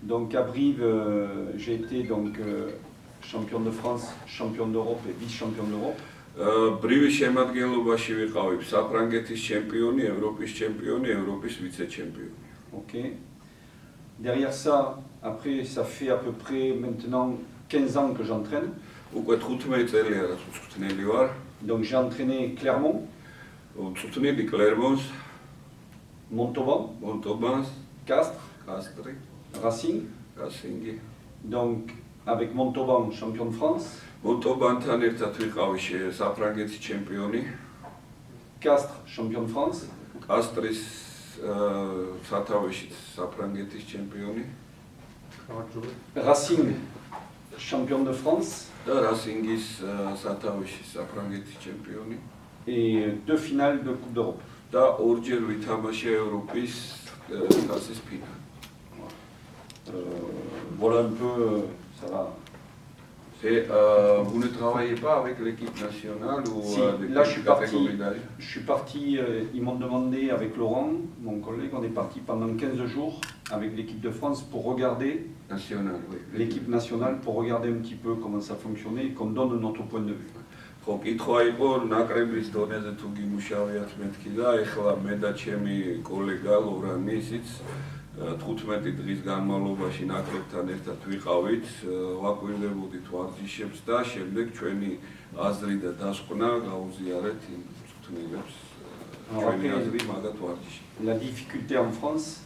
Donc à Brive, j'ai été donc, champion de France, champion d'Europe et vice-champion d'Europe. Brivis შემადგენლობაში ვიყავი საფრანგეთის ჩემპიონი, ევროპის ჩემპიონი, ევროპის ვიცე-ჩემპიონი. Ok. Derrière ça, après, ça fait à peu près maintenant 15 ans que j'entraîne. უკვე 15 წელია რაც უწვრთნელი ვარ. Donc j'ai entraîné Clermont, უწვრთნელი კლერმონს, Montauban, Castres, კასტრი, Racing. რასინგი. Donc avec Montauban, champion de France. მონტობანთან ერთად ვიყავი საფრანგეთის ჩემპიონი, Castres, champion de France. კასტრის სათავეში საფრანგეთის ჩემპიონი Racing, champion de France. და რასინგის სათავეში საფრანგეთის ჩემპიონი Et 2 finales de Coupe d'Europe. და ორჯერ ვითამაშე ევროპის თასის ფინალი. Voilà un peu, ça va. Et vous ne travaillez pas avec l'équipe nationale ou Si, avec là je l'équipe suis parti, ils m'ont demandé avec Laurent, mon collègue, on est parti pendant 15 jours avec l'équipe de France pour regarder nationale, oui. l'équipe nationale, pour regarder un petit peu comment ça fonctionnait et qu'on donne notre point de vue. ხო, კითხვა იყო ნაკრების დონეზე თუ გიმუშავიათ მეთქი და ეხლა მე და ჩემი კოლეგა ლორანი ისიც 15 დღის განმავლობაში ნაკრებთან ერთად ვიყავით, ვაკვირდებოდით ვარჯიშებს და შემდეგ ჩვენი აზრი და დასკვნა გაუზიარეთ იმ მწვრთნელებს ჩვენი აზრი მაგათ ვარჯიში. La difficulté en France,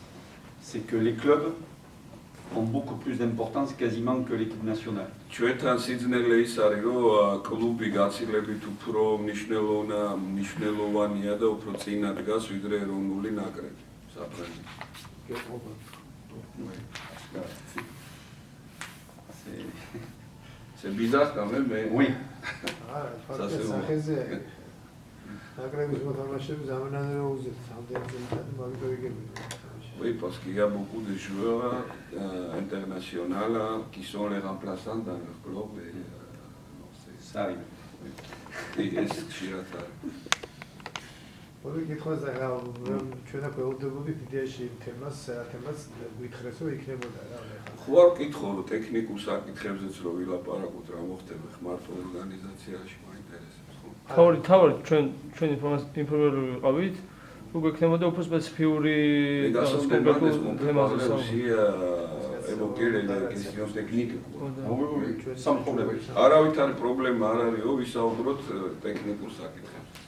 c'est que les clubs ont beaucoup plus d'importance quasiment que l'équipe nationale. ჩვენთან სიძნელე ის არის, რომ კლუბი გაცილებით უფრო მნიშვნელოვანია და უფრო წინა დგას ვიდრე ეროვნული ნაკრები საფრანგეთში. C'est bizarre quand même, mais... Oui. Ça c'est bon. Oui, parce qu'il y a beaucoup de joueurs internationaux qui sont les remplaçants dans leur club. Et, ça arrive. Et est-ce que ხო არ ვკითხო რომ ტექნიკურ საკითხებზეც რომ ვილაპარაკოთ რა მოხდება ხმარტო ორგანიზაციაში მაინტერესებს ხო თავი ჩვენ ინფორმირებული ვიყავით რომ გვექნებოდა უფრო სპეციფიური თემაზე évoquer les questions techniques. Sans problème. არავით არის პრობლემა არ არისო ვისაუბროთ ტექნიკურ საკითხებზე.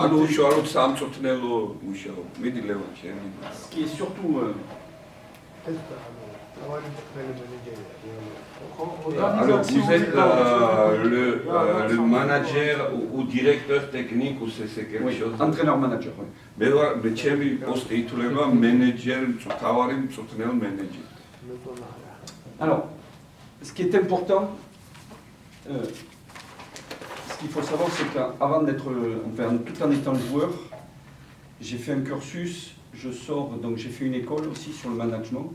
ანუ უშუალოდ სამწვრთნელო მუშაობ. მიდი ლევან შენი. Ce qui est surtout Alors vous êtes le manager ou directeur technique ou c'est quelque chose? Entraîneur-manager, oui. მე ჩემი პოსტი ითვლება მენეჯერ, მთავარი მწვრთნელ მენეჯერი. Alors, ce qui est important, ce qu'il faut savoir, c'est qu'avant d'être, enfin, tout en étant joueur, j'ai fait un cursus, je sors, donc j'ai fait une école aussi sur le management.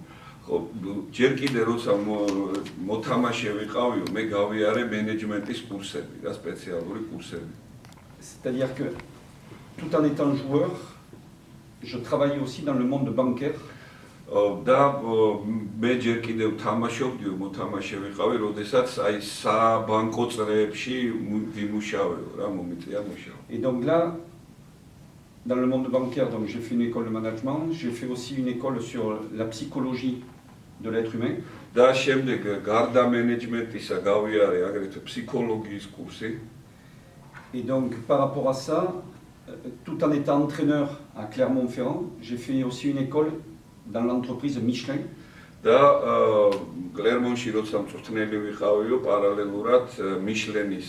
ჯერ კიდე როცა მოთამაშე ვიყავიო, მე გავიარე მენეჯმენტის კურსები და სპეციალური კურსები. C'est-à-dire que tout en étant joueur, je travaillais aussi dans le monde bancaire. და მე ჯერ კიდევ თამაშობდიო, მოთამაშე ვიყავი, როდესაც აი საბანკო წრეებში ვიმუშავეო, რა მომიწია მუშაობა. Et donc là, dans le monde bancaire, donc j'ai fait une école de management, j'ai fait aussi une école sur la psychologie de l'être humain. და შემდეგ გარდა მენეჯმენტისა გავიარე აგრეთვე ფსიქოლოგიის კურსი. Et donc par rapport à ça, tout en étant entraîneur à Clermont-Ferrand, j'ai fait aussi une école dans l'entreprise Michelin. და კლერმონში როცა მწვრთნელი ვიყავიო, პარალელურად მიშლენის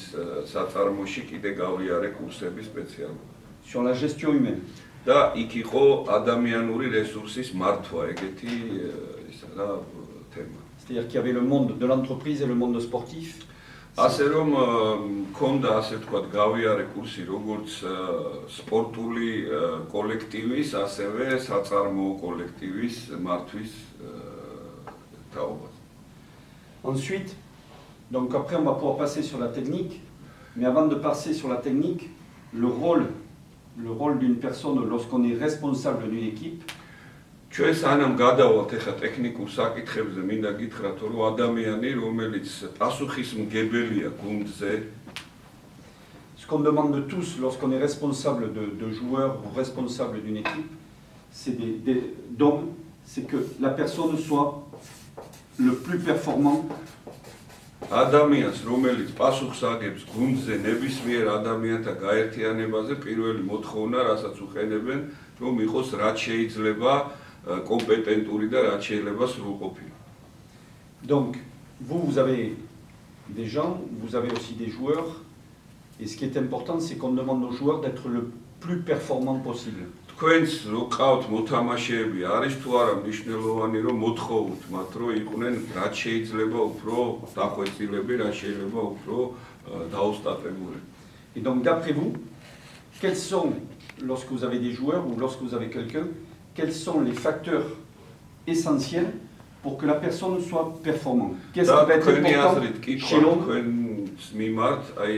საწარმოში კიდე გავიარე კურსები სპეციალურად. Sur la gestion humaine. და იქ იყო ადამიანური რესურსის მართვა, ეგეთი ისა რა თემა. C'est-à-dire qu'il y avait le monde de l'entreprise et le monde sportif. ასე რომ მქონდა ასე ვთქვათ გავიარე კურსი როგორც სპორტული კოლექტივის, ასევე საწარმოო კოლექტივის მართვის თაობაზე. Ensuite, donc après on va pouvoir passer sur la technique, mais avant de passer sur la technique, le rôle le rôle d'une personne lorsqu'on est responsable d'une équipe, ჩვენ სანამ გადავალთ ახლა ტექნიკურ საკითხებზე, მინდა გითხრათ, რომ ადამიანი, რომელიც პასუხისმგებელია გუნდზე, ce qu'on demande tous lorsqu'on est responsable de joueurs ou responsable d'une équipe, c'est d'hommes, c'est que la personne soit le plus performant. ადამიანს, რომელიც პასუხს აგებს გუნდზე ნებისმიერ ადამიანთა გაერთიანებაზე, პირველი მოთხოვნა, რასაც უყენებენ, რომ იყოს რაც შეიძლება კომპეტენტური და რაც შეიძლება სრულყოფილი. Donc, vous avez des gens, vous avez aussi des joueurs, et ce qui est important, c'est qu'on demande aux joueurs d'être le plus performant possible. თქვენს რო ყავთ მოთამაშეები, არის თუ არა მნიშვნელოვანი, რომ მოთხოვოთ მათ, რომ იყვნენ რაც შეიძლება უფრო დახვეწილები, რაც შეიძლება უფრო დაოსტატებული. Et donc, d'après vous, quels sont, lorsque vous avez des joueurs ou lorsque vous avez quelqu'un, quels sont les facteurs essentiels pour que la personne soit performante? Qu'est-ce qui va être important chez l'homme? თქვენს მიმართ, აი,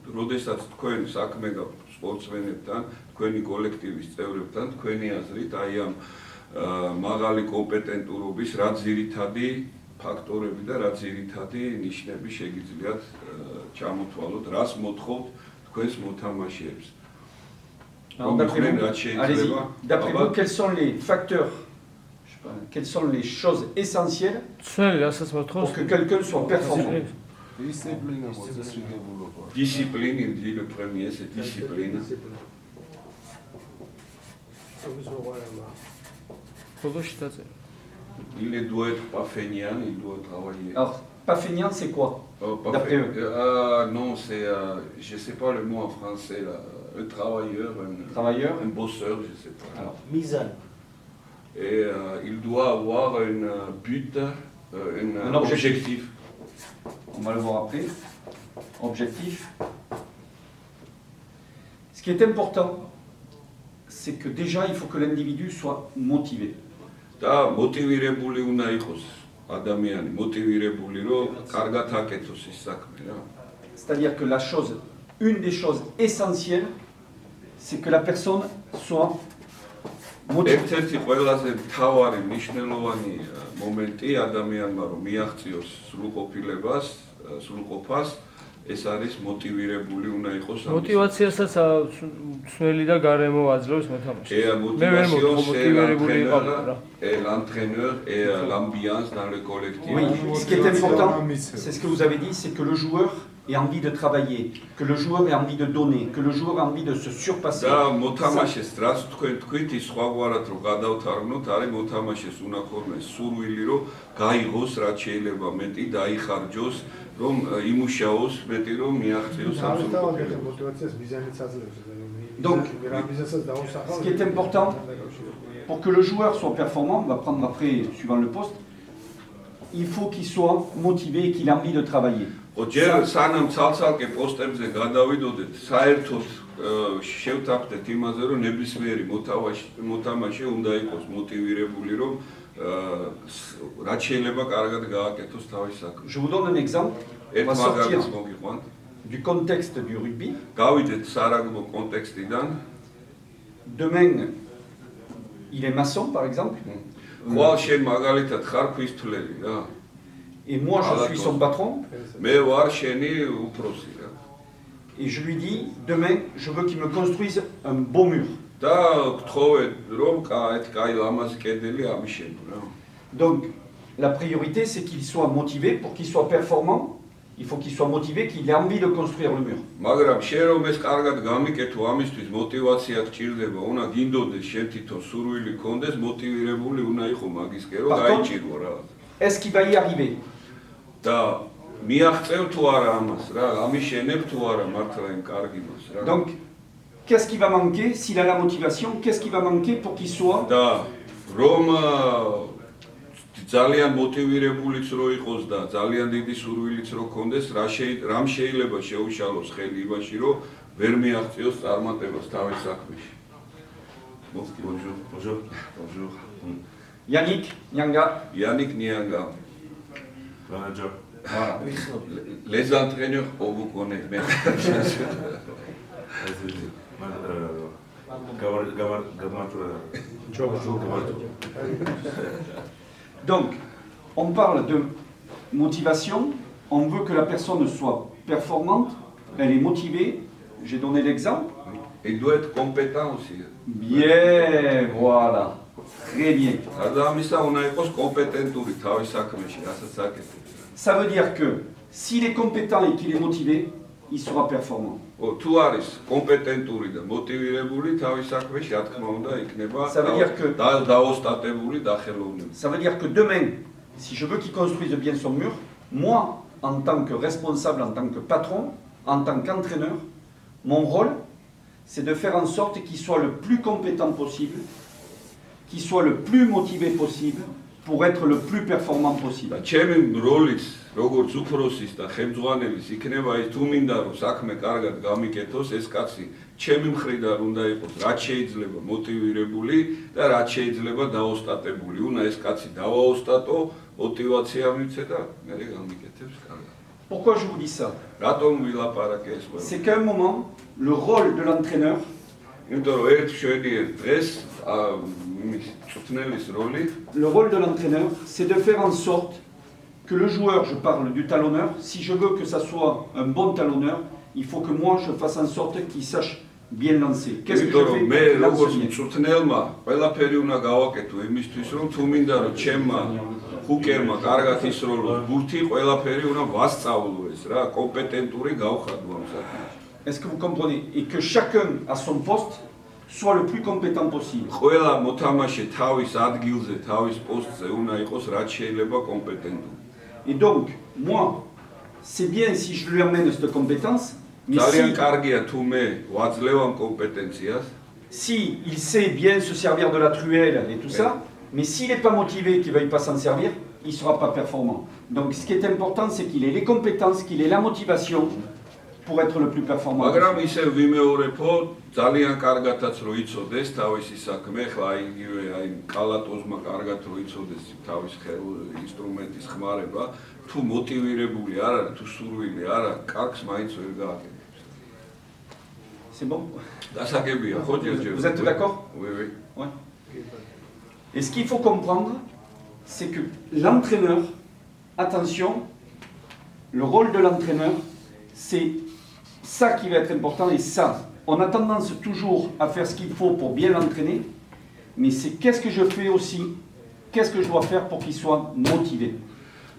როდესაც თქვენ საქმე გაქვთ სპორტსმენებთან, თქვენი კოლექტივის წევრებთან, თქვენი აზრით, აი ამ მაღალი კომპეტენტურობის რა ძირითადი ფაქტორები და რა ძირითადი ნიშნები შეგიძლიათ ჩამოთვალოთ, რას მოთხოვთ თქვენს მოთამაშეებს. Alors, d'après vous, quels sont les facteurs, je sais pas, quelles sont les choses essentielles pour que quelqu'un soit performant? Discipline, il dit le premier, c'est discipline. Il doit être pas feignant, il doit travailler. Alors, pas feignant, c'est quoi? D'après eux? Non, c'est, je ne sais pas le mot en français, là. Un travailleur, un bosseur, je ne sais pas. Alors, Misal. Et il doit avoir un but, un objectif. On va le voir après. Objectif. Ce qui est important, c'est que déjà, il faut que l'individu soit motivé. Da motivirებული უნდა იყოს ადამიანი, motivirებული რომ კარგად აკეთოს ის საქმე რა. C'est-à-dire que une des choses essentielles, c'est que la personne soit motivée. ერთ-ერთი ყველაზე მთავარი მნიშვნელოვანი მომენტი ადამიანმა რომ მიაღწიოს სრულყოფილებას, სრულყოფას, ეს არის motivirებული უნდა იყოს. მოტივაციასაც სველი და გარემო აძლევს მოთამაშეს. მე ვერ მოტივირებული ვიყავ. Et l'entraîneur et l'ambiance dans le collectif. Oui, ce qui est important, c'est ce que vous avez dit, c'est que le joueur ait envie de travailler, que le joueur ait envie de donner, que le joueur ait envie de se surpasser. და მოთამაშეს რაც თქვენ თქვით ის სხვაგვარად რომ გადავთარგმნოთ, არის მოთამაშეს უნდა ქონდეს სურვილი რომ გაიღოს რაც შეიძლება მეტი, დაიხარჯოს, რომ იმუშაოს მეტი, რომ მიაღწიოს ამ სრულყოფილებას. Donc, ce qui est important, pour que le joueur soit performant, on va prendre après, suivant le poste, il faut qu'il soit motivé et qu'il ait envie de travailler. ჯერ სანამ ცალ-ცალკე პოსტებზე გადავიდოდეთ, საერთოდ შევთანხმდეთ იმაზე, რომ ნებისმიერი მოთამაშე უნდა იყოს მოტივირებული, რომ რაც შეიძლება კარგად გააკეთოს თავის საქმე. Je vous donne un exemple. On va sortir du contexte du rugby. გავიდეთ სარაგბო კონტექსტიდან. Demain, il est maçon, par exemple. ხვალ შენ მაგალითად ხარ ქვისთვლელი რა. Et moi, je suis son patron. მე ვარ შენი უფროსი რა. Et je lui dis, demain, je veux qu'il me construise un beau mur. და გთხოვე რომ კაი ლამაზი კედელი ამიშენო რა. Donc, la priorité, c'est qu'il soit motivé. Pour qu'il soit performant, il faut qu'il soit motivé, qu'il ait envie de construire le mur. მაგრამ შენ რომ ეს კარგად გამიკეთო, ამისთვის მოტივაცია გჭირდება, უნდა გინდოდეს შენ თვითონ სურვილი გქონდეს, მოტივირებული უნდა იყო მაგისკენ რომ გაიჭირო რა. Est-ce qu'il va y arriver? და მიაღწევ თუ არა ამას რა, ამიშენებ თუ არა მართლა იმ კარგი მას რა. Donc, qu'est-ce qui va manquer s'il a la motivation? Qu'est-ce qui va manquer pour qu'il soit? და რომ ძალიან მოტივირებულიც რო იყოს და ძალიან დიდი სურვილიც რო გქონდეს, რამ შეიძლება შეუშალოს ხელი იმაში, რომ ვერ მიაღწიოს წარმატებას თავის საქმეში. Bonjour. Yannick Nyanga. Yannick Nyanga. Manager. Voilà. Les entraîneurs, on vous connaît bien. Donc, on parle de motivation, on veut que la personne soit performante, elle est motivée, j'ai donné l'exemple. Il doit être compétent aussi. Bien, voilà, très bien. Ça veut dire que s'il est compétent et qu'il est motivé, il sera performant. Ça veut dire que demain, si je veux qu'il construise bien son mur, moi, en tant que responsable, en tant que patron, en tant qu'entraîneur, mon rôle, c'est de faire en sorte qu'il soit le plus compétent possible, qu'il soit le plus motivé possible pour être le plus performant possible. როგორც უფროსის და ხელმძღვანელის იქნება ის თუ მინდა რომ საქმე კარგად გამიკეთოს ეს კაცი ჩემი მხრიდან უნდა იყოს რაც შეიძლება მოტივირებული და რაც შეიძლება დაოსტატებული. უნდა ეს კაცი დავაოსტატო, мотивация მივცე და მე გამიკეთებს კარგად. Pourquoi je vous dis ça? რატომ ვილაპარაკე ეს ყველა? C'est qu'à un moment, le rôle de l'entraîneur, იმიტომ რომ ერთ შვედიერ დღეს მწვრთნელის როლი le rôle de l'entraîneur, c'est de faire en sorte que le joueur, je parle du talonneur, si je veux que ça soit un bon talonneur, il faut que moi je fasse en sorte qu'il sache bien lancer. Qu'est-ce que je fais? მე როგორც მწვრთნელმა ყველაფერი უნდა გავაკეთო იმისთვის რომ თუ მინდა რომ ჩემმა ჰუკერმა კარგად ისროლოს ბურთი ყველაფერი უნდა ვასწავლო ეს რა კომპეტენტური გავხადო ამ საქმეში. Est-ce que vous comprenez? Et que chacun à son poste soit le plus compétent possible. ყველა მოთამაშე თავის ადგილზე, თავის პოსტზე უნდა იყოს რაც შეიძლება kompetentური. Et donc, moi, c'est bien si je lui amène cette compétence, mais si il sait bien se servir de la truelle et tout ça, mais s'il n'est pas motivé, qu'il ne veuille pas s'en servir, il ne sera pas performant. Donc ce qui est important, c'est qu'il ait les compétences, qu'il ait la motivation pour être le plus performant. ძალიან კარგათაც რო იცოდეს თავისი საქმე, ხლა იგივე აი კალატოზმა კარგად რო იცოდეს თავის ინსტრუმენტის ხმარება, თუ მოტივირებული არ არის, თუ სურვილი არ არის, კარგს მაინც ვერ გააკეთებს. C'est bon? დასაგებია, ხო ჯერჯერ. Vous êtes d'accord? Oui, oui. Ouais. Et ce qu'il faut comprendre, c'est que l'entraîneur, attention, le rôle de l'entraîneur, c'est ça qui va être important et ça. On a tendance toujours à faire ce qu'il faut pour bien l'entraîner, mais c'est qu'est-ce que je fais aussi, qu'est-ce que je dois faire pour qu'il soit motivé.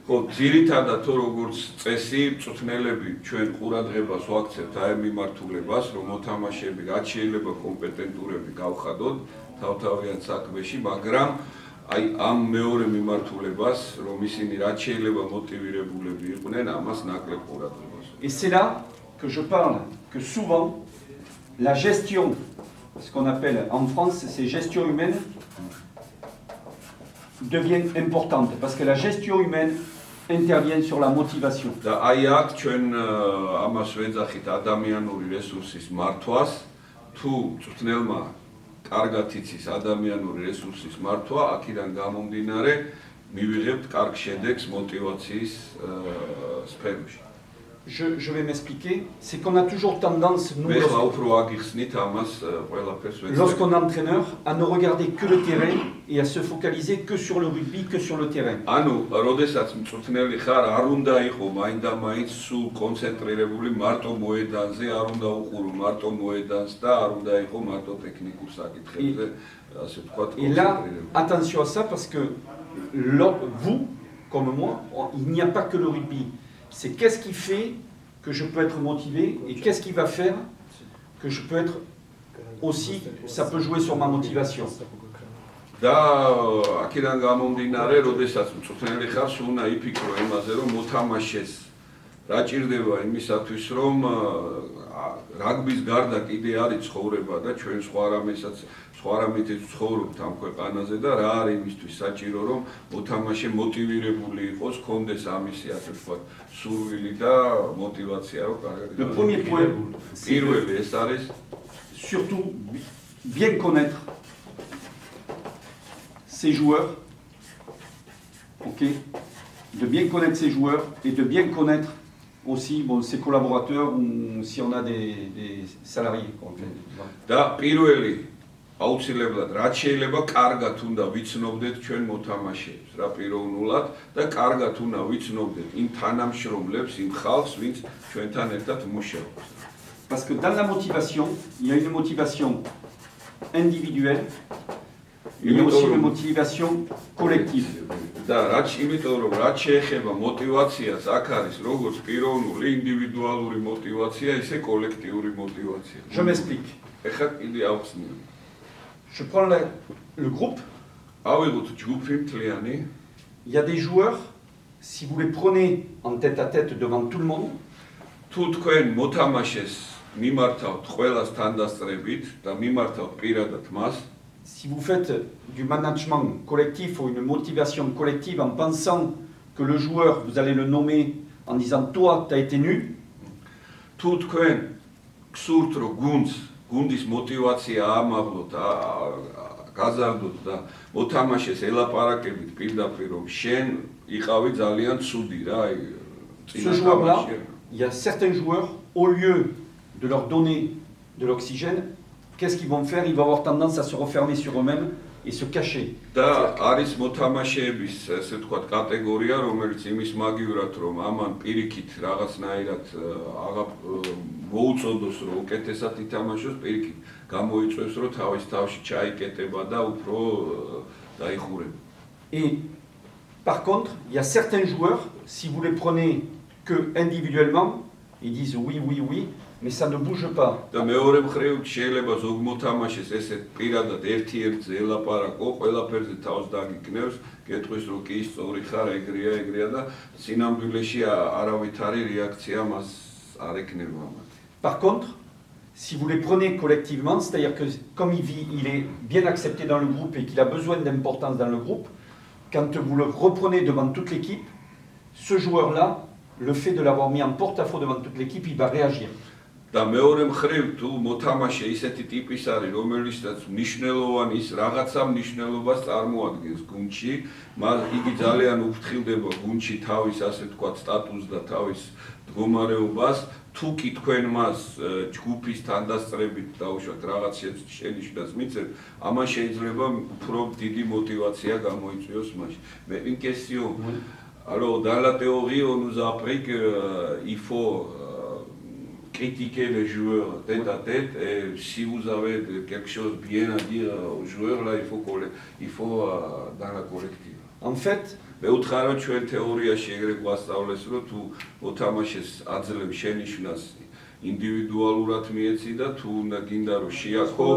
ძირითადად თუ როგორც წესი მწვრთნელები ჩვენ ყურადღებას ვაქცევთ აი მიმართულებას რომ მოთამაშეები რაც შეიძლება კომპეტენტურები გავხადოთ თავთავიან საქმეში, მაგრამ აი ამ მეორე მიმართულებას რომ ისინი რაც შეიძლება მოტივირებულები იყვნენ, ამას ნაკლებ ყურადღებას. Et c'est là que je parle que souvent la gestion, ce qu'on appelle en France, c'est gestion humaine, devient importante parce que la gestion humaine intervient sur la motivation. და აი აქ ჩვენ ამას ვეძახით ადამიანური რესურსის მართვას, თუ მწვრთნელმა კარგად იცის ადამიანური რესურსის მართვა, აქედან გამომდინარე მივიღებთ კარგ შედეგს მოტივაციის სფეროში. Je vais m'expliquer, c'est qu'on a toujours tendance, nous, lorsqu'on est entraîneur, à ne regarder que le terrain et à se focaliser que sur le rugby, que sur le terrain. Et là, attention à ça parce que vous, comme moi, il n'y a pas que le rugby. C'est qu'est-ce qui fait que je peux être motivé et qu'est-ce qui va faire que je peux être aussi, ça peut jouer sur ma motivation. და აქედან გამომდინარე, როდესაც მწვრთნელი ხარ, სულ უნდა იფიქრო იმაზე, რომ მოთამაშეს რა ჭირდება იმისათვის, რომ რაგბის გარდა კიდე არის ცხოვრება და ჩვენ სხვა რამითაც ცხოვრობთ ამ ქვეყანაზე და რა არის იმისთვის საჭირო, რომ მოთამაშე მოტივირებული იყოს, კონდეს ამისი ასე ვთქვათ, სურვილი და мотивация, რომ კარგად. Le premier point, პირველი ეს არის surtout bien connaître ses joueurs, ok, de bien connaître ses joueurs et de bien connaître aussi ses collaborateurs ou si on a des salariés. და პირველი აუცილებლად რაც შეიძლება კარგად უნდა ვიცნობდეთ ჩვენ მოთამაშეებს რა პიროვნულად და კარგად უნდა ვიცნობდეთ იმ თანამშრომლებს, იმ ხალხს, ვინც ჩვენთან ერთად მუშაობს. Parce que dans la motivation, il y a une motivation individuelle, il y a aussi une motivation collective. და რაც იმიტომ რომ რაც შეეხება мотивациას, აქ არის როგორც პიროვნული, ინდივიდუალური мотивация, ისე კოლექტიური мотивация. Je m'explique. ეხლა კიდე ავხსნი. Je prends le groupe. ავიღოთ ჯგუფი მთლიანი. Il y a des joueurs, si vous les prenez en tête à tête devant tout le monde, თუ თქვენ მოთამაშეს მიმართავთ ყველას თანდასწრებით და მიმართავთ პირადად მას, si vous faites du management collectif ou une motivation collective en pensant que le joueur, vous allez le nommer en disant toi, tu as été nul, თუ თქვენ გსურთ რომ გუნდის мотивация აამაღლოთ, გაზარდოთ და მოთამაშეს ელაპარაკებით პირდაპირ რომ შენ იყავი ძალიან ცუდი რა, ce joueur-là, il y a certains joueurs, au lieu de leur donner de l'oxygène, qu'est-ce qu'ils vont faire? Ils vont avoir tendance à se refermer sur eux-mêmes et se cacher. და არის მოთამაშეების ესე ვთქვათ კატეგორია, რომელიც იმის მაგივრად რომ ამან პირიქით რაღაცნაირად მოუწოდოს რომ უკეთესად ითამაშოს, პირიქით გამოიწვევს რომ თავის თავში ჩაიკეტება და უფრო დაიხურება. Et par contre, il y a certains joueurs, si vous les prenez que individuellement, ils disent oui, oui, oui, mais ça ne bouge pas. და მეორე მხრივ შეიძლება ზოგ მოთამაშეს ესე პირადად ერთ-ერთზე ელაპარაკო, ყველაფერზე თავს დაგიკნევს, გეტყვის რომ კი სწორი ხარ, ეგრეა და სინამდვილეში არავითარი რეაქცია მას არ ექნება ამათ. Par contre, si vous les prenez collectivement, c'est-à-dire que comme il est bien accepté dans le groupe et qu'il a besoin d'importance dans le groupe, quand vous le reprenez devant toute l'équipe, ce joueur-là, le fait de l'avoir mis en porte-à-faux devant toute l'équipe, il va réagir. და მეორე მხრივ თუ მოთამაშე ისეთი ტიპის არის, რომელიცაც მნიშვნელოვანი ის რაღაცა მნიშვნელობას წარმოადგენს გუნდში, იგი ძალიან უფრთხილდება გუნდში თავის ასე ვთქვათ სტატუსს და თავის მდგომარეობას, თუ კი თქვენ მას ჯგუფის თანდასწრებით დაუშვათ რაღაც შენიშვნას მიცემთ, ამან შეიძლება უფრო დიდი мотивация გამოიწვიოს მაშინ. Mais une question. Alors dans la théorie, on nous a appris qu'il faut critiquer les joueurs tête à tête et si vous avez quelque chose bien à dire aux joueurs, là, il faut dans la collective. En fait, მეუთხარო ჩვენ თეორიაში ეგრე გვასწავლეს, რომ თუ მოთამაშეს აძლევს შენიშვნას ინდივიდუალურად მიეცი და თუ უნდა გინდა რომ შეაქო,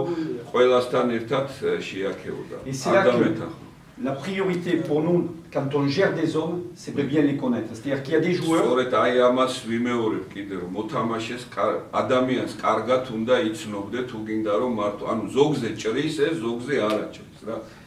ყველასთან ერთად შეაქეო და არ დამეთახო. La priorité pour nous, quand on gère des hommes, c'est de bien les connaître. C'est-à-dire qu'il y a des joueurs... სწორედ აი ამას ვიმეორებ კიდე, რომ მოთამაშეს ადამიანს კარგად უნდა იცნობდე, თუ გინდა რომ მარტო, ანუ ზოგზე ჭრის, ზოგზე არ აჭრის რა.